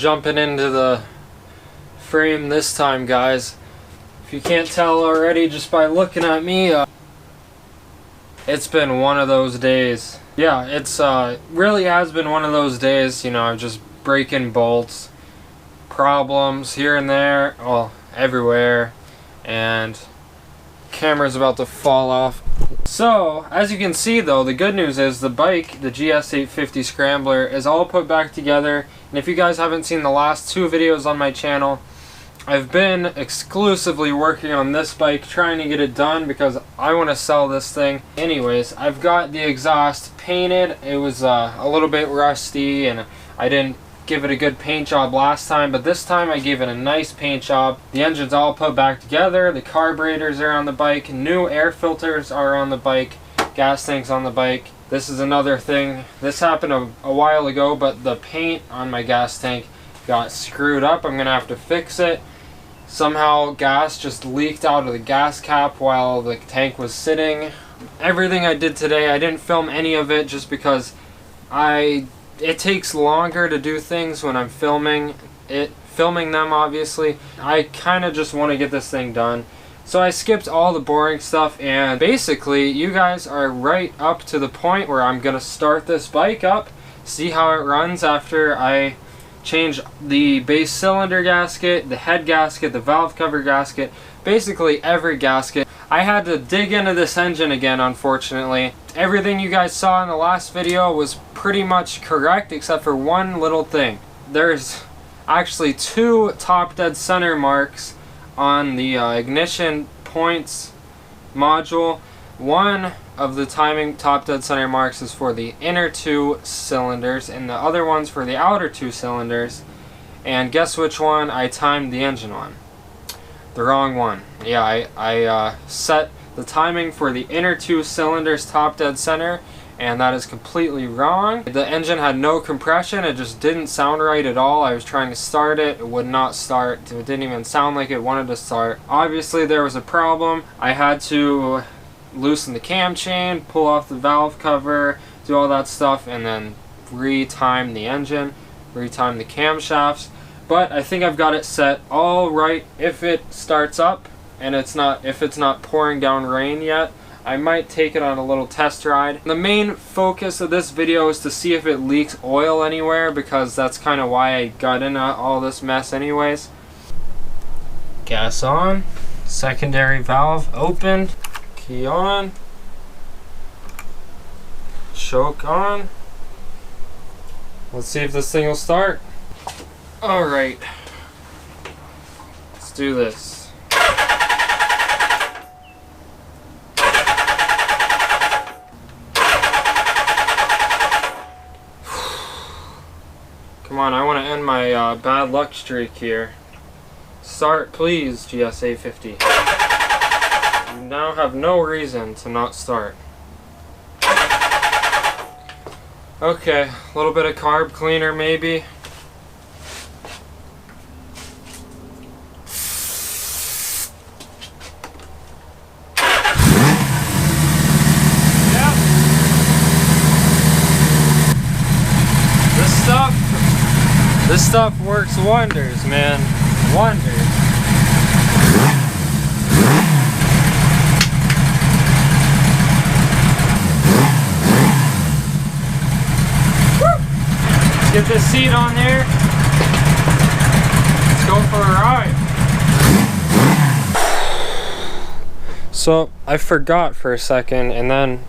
jumping into the frame this time, guys. If you can't tell already just by looking at me, it's been one of those days. Yeah, it's really has been one of those days, you know, just breaking bolts, problems here and there, well, everywhere, and camera's about to fall off. So, as you can see though, the good news is the bike, the GS850 Scrambler, is all put back together. And if you guys haven't seen the last 2 videos on my channel, I've been exclusively working on this bike, trying to get it done because I want to sell this thing. Anyways, I've got the exhaust painted. It was a little bit rusty and I didn't give it a good paint job last time, but this time I gave it a nice paint job. The engine's all put back together, the carburetors are on the bike, new air filters are on the bike, gas tanks on the bike. This is another thing. This happened a while ago, but the paint on my gas tank got screwed up. I'm gonna have to fix it. Somehow gas just leaked out of the gas cap while the tank was sitting. Everything I did today, I didn't film any of it just because it takes longer to do things when I'm filming them, obviously. I kind of just want to get this thing done. So I skipped all the boring stuff, and basically you guys are right up to the point where I'm going to start this bike up, see how it runs after I change the base cylinder gasket, the head gasket, the valve cover gasket, basically every gasket. I had to dig into this engine again, unfortunately. Everything you guys saw in the last video was pretty much correct except for one little thing. There's actually 2 top dead center marks on the ignition points module. One of the timing top dead center marks is for the inner 2 cylinders and the other one's for the outer 2 cylinders. And guess which one I timed the engine on? The wrong one. Yeah, I set the timing for the inner 2 cylinders top dead center, and that is completely wrong. The engine had no compression, it just didn't sound right at all. I was trying to start it, it would not start, it didn't even sound like it wanted to start. Obviously there was a problem. I had to loosen the cam chain, pull off the valve cover, do all that stuff, and then re-time the engine, re-time the camshafts. But I think I've got it set all right. If it starts up and if it's not pouring down rain yet, I might take it on a little test ride. The main focus of this video is to see if it leaks oil anywhere, because that's kind of why I got into all this mess anyways. Gas on, secondary valve opened, key on, choke on. Let's see if this thing will start. Alright, let's do this. Come on, I want to end my bad luck streak here. Start, please, GS850. You now have no reason to not start. Okay, a little bit of carb cleaner maybe. This stuff works wonders, man. Wonders. Let's get this seat on there. Let's go for a ride. So I forgot for a second, and then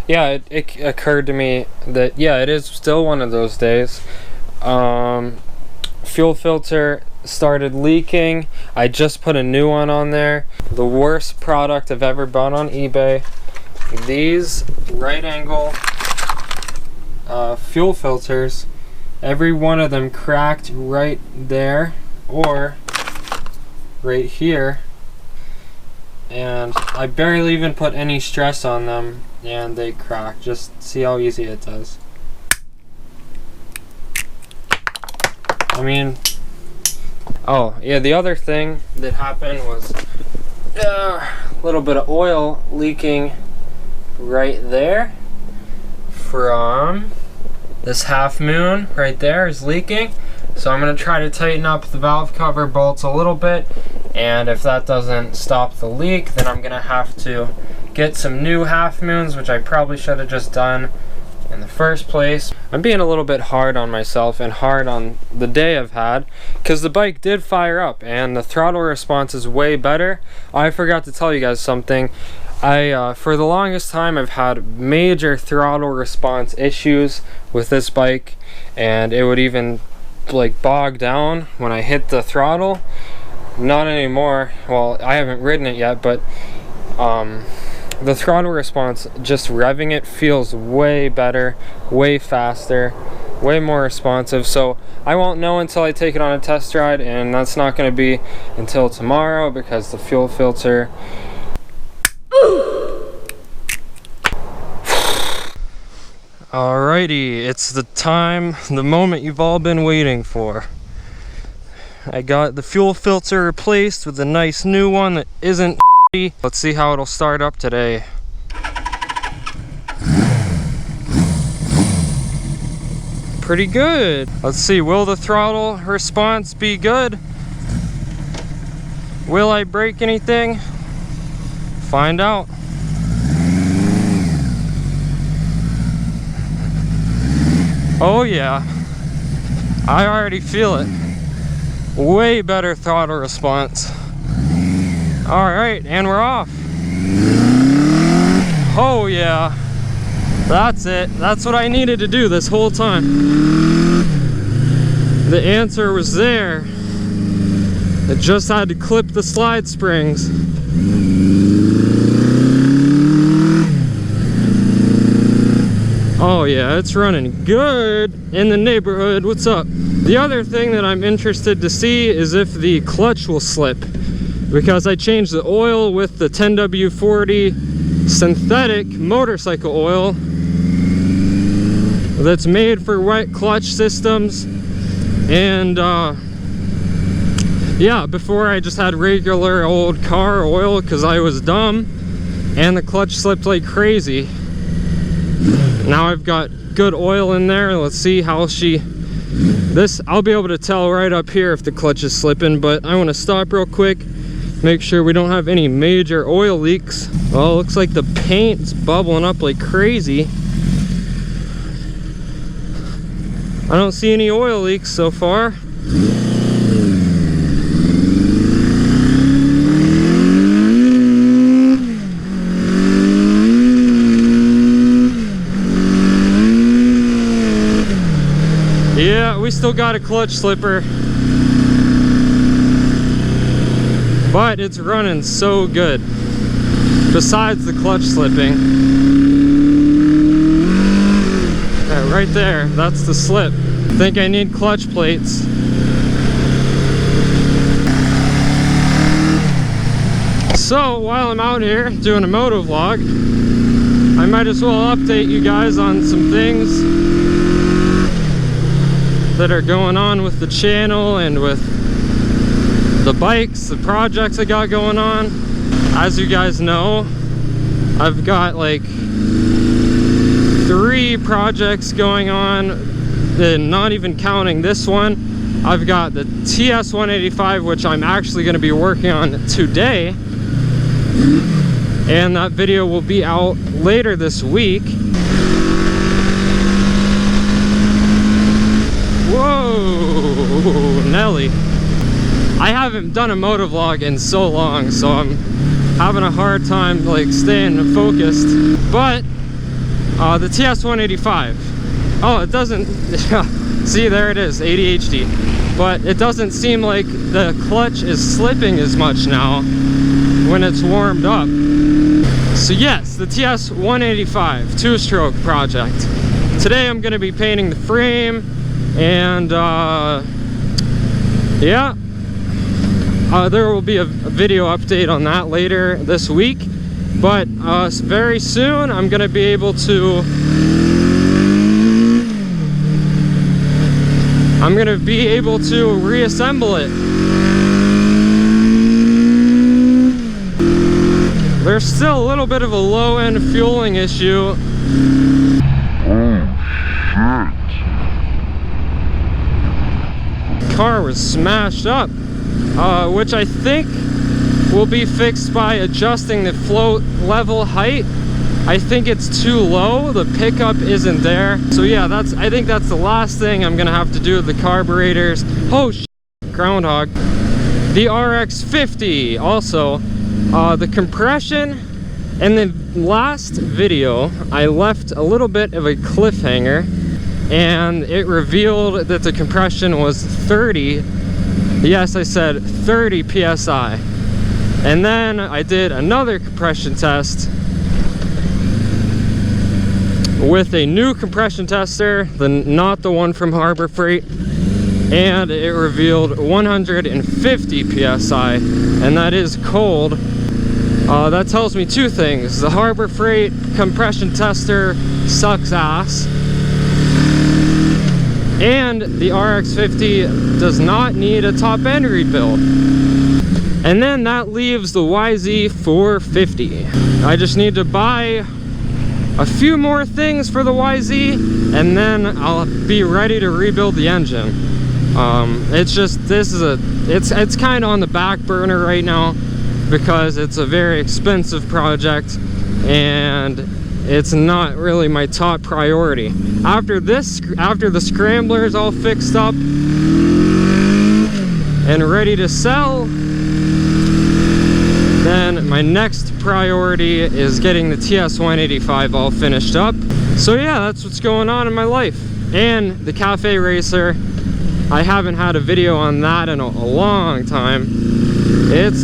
yeah, it occurred to me that yeah, it is still one of those days. Fuel filter started leaking. I just put a new one on there. The worst product I've ever bought on eBay. These right angle fuel filters, every one of them cracked right there or right here, and I barely even put any stress on them and they cracked. Just see how easy it does. I mean, oh yeah, the other thing that happened was a little bit of oil leaking right there from this half moon right there is leaking. So I'm going to try to tighten up the valve cover bolts a little bit, and if that doesn't stop the leak, then I'm going to have to get some new half moons, which I probably should have just done in the first place. I'm being a little bit hard on myself and hard on the day I've had, because the bike did fire up and the throttle response is way better. I forgot to tell you guys something. For the longest time, I've had major throttle response issues with this bike, and it would even like bog down when I hit the throttle. Not anymore. Well, I haven't ridden it yet, but the throttle response, just revving it, feels way better, way faster, way more responsive. So I won't know until I take it on a test ride, and that's not going to be until tomorrow because the fuel filter. Alrighty, it's the time, the moment you've all been waiting for. I got the fuel filter replaced with a nice new one that isn't shitty. Let's see how it'll start up today. Pretty good. Let's see, will the throttle response be good? Will I break anything? Find out. Oh yeah, I already feel it. Way better throttle response. All right, and we're off. Oh yeah, that's it. That's what I needed to do this whole time. The answer was there. I just had to clip the slide springs. Oh yeah, it's running good in the neighborhood. What's up? The other thing that I'm interested to see is if the clutch will slip, because I changed the oil with the 10W40 synthetic motorcycle oil that's made for wet clutch systems. And yeah, before I just had regular old car oil because I was dumb, and the clutch slipped like crazy. Now I've got good oil in there. Let's see how I'll be able to tell right up here if the clutch is slipping, but I want to stop real quick, make sure we don't have any major oil leaks. Well, it looks like the paint's bubbling up like crazy. I don't see any oil leaks so far. Yeah, we still got a clutch slipper, but it's running so good. Besides the clutch slipping. Right there, that's the slip. I think I need clutch plates. So while I'm out here doing a motovlog, I might as well update you guys on some things that are going on with the channel and with the bikes, the projects I got going on. As you guys know, I've got like 3 projects going on, and not even counting this one. I've got the TS185, which I'm actually going to be working on today, and that video will be out later this week. Whoa, Nelly. I haven't done a motovlog in so long, so I'm having a hard time like staying focused. But the TS185, oh, it doesn't see, there it is, ADHD, but it doesn't seem like the clutch is slipping as much now when it's warmed up. So yes, the TS185 2-stroke project. Today I'm going to be painting the frame, and yeah, there will be a video update on that later this week. But very soon I'm going to be able to reassemble it. There's still a little bit of a low-end fueling issue. car was smashed up, which I think will be fixed by adjusting the float level height. I think it's too low, the pickup isn't there. So yeah, I think that's the last thing I'm gonna have to do with the carburetors. Oh shit, groundhog. The RX50 also, the compression. In the last video, I left a little bit of a cliffhanger, and it revealed that the compression was 30. Yes, I said 30 PSI. And then I did another compression test with a new compression tester, not the one from Harbor Freight, and it revealed 150 PSI, and that is cold. That tells me two things. The Harbor Freight compression tester sucks ass, and the RX50 does not need a top end rebuild. And then that leaves the YZ450. I just need to buy a few more things for the YZ, and then I'll be ready to rebuild the engine. It's just, it's kind of on the back burner right now because it's a very expensive project and it's not really my top priority. After the Scrambler is all fixed up and ready to sell, then my next priority is getting the TS185 all finished up. So yeah, that's what's going on in my life. And the cafe racer, I haven't had a video on that in a long time. It's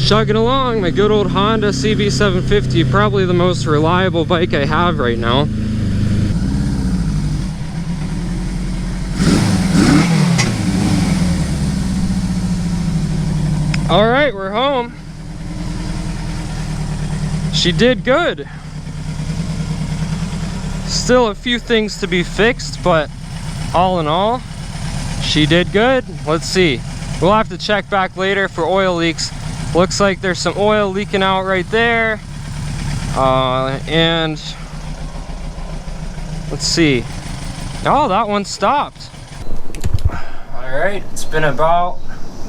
chugging along. My good old Honda CB750, probably the most reliable bike I have right now. All right, we're home. She did good. Still a few things to be fixed, but all in all, she did good. Let's see. We'll have to check back later for oil leaks. Looks like there's some oil leaking out right there. And let's see. Oh, that one stopped. All right, it's been about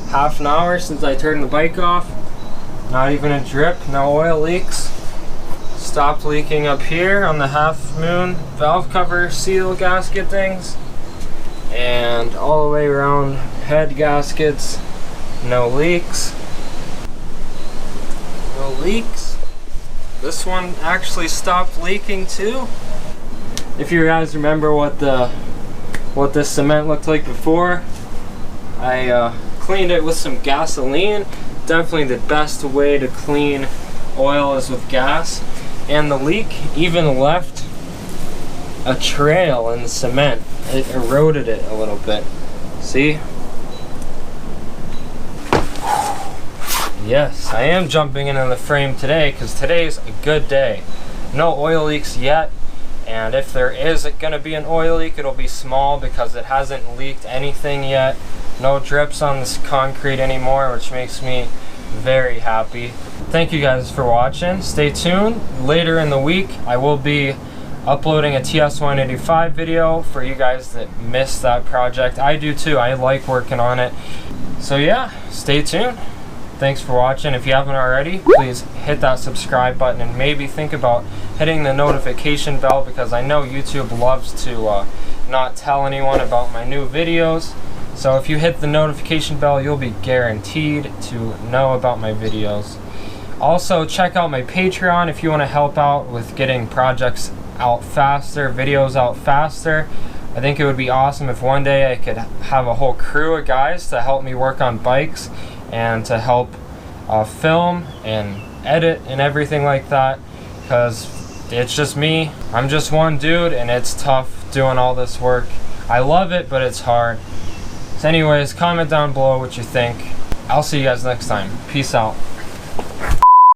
half an hour since I turned the bike off. Not even a drip, no oil leaks. Stopped leaking up here on the half moon valve cover seal gasket things. And all the way around head gaskets, no leaks. No leaks. This one actually stopped leaking too. If you guys remember what this cement looked like before, I cleaned it with some gasoline. Definitely the best way to clean oil is with gas. And the leak even left a trail in the cement. It eroded it a little bit. See? Yes, I am jumping into the frame today because today's a good day. No oil leaks yet, and if there is gonna be an oil leak, it'll be small because it hasn't leaked anything yet. No drips on this concrete anymore, which makes me very happy. Thank you guys for watching. Stay tuned. Later in the week, I will be uploading a TS185 video for you guys that missed that project. I do too. I like working on it. So yeah, stay tuned. Thanks for watching. If you haven't already, please hit that subscribe button and maybe think about hitting the notification bell, because I know YouTube loves to not tell anyone about my new videos. So if you hit the notification bell, you'll be guaranteed to know about my videos. Also, check out my Patreon if you want to help out with getting projects out faster, videos out faster. I think it would be awesome if one day I could have a whole crew of guys to help me work on bikes and to help film and edit and everything like that, because it's just me. I'm just one dude and it's tough doing all this work. I love it, but it's hard. So anyways, comment down below what you think. I'll see you guys next time. Peace out.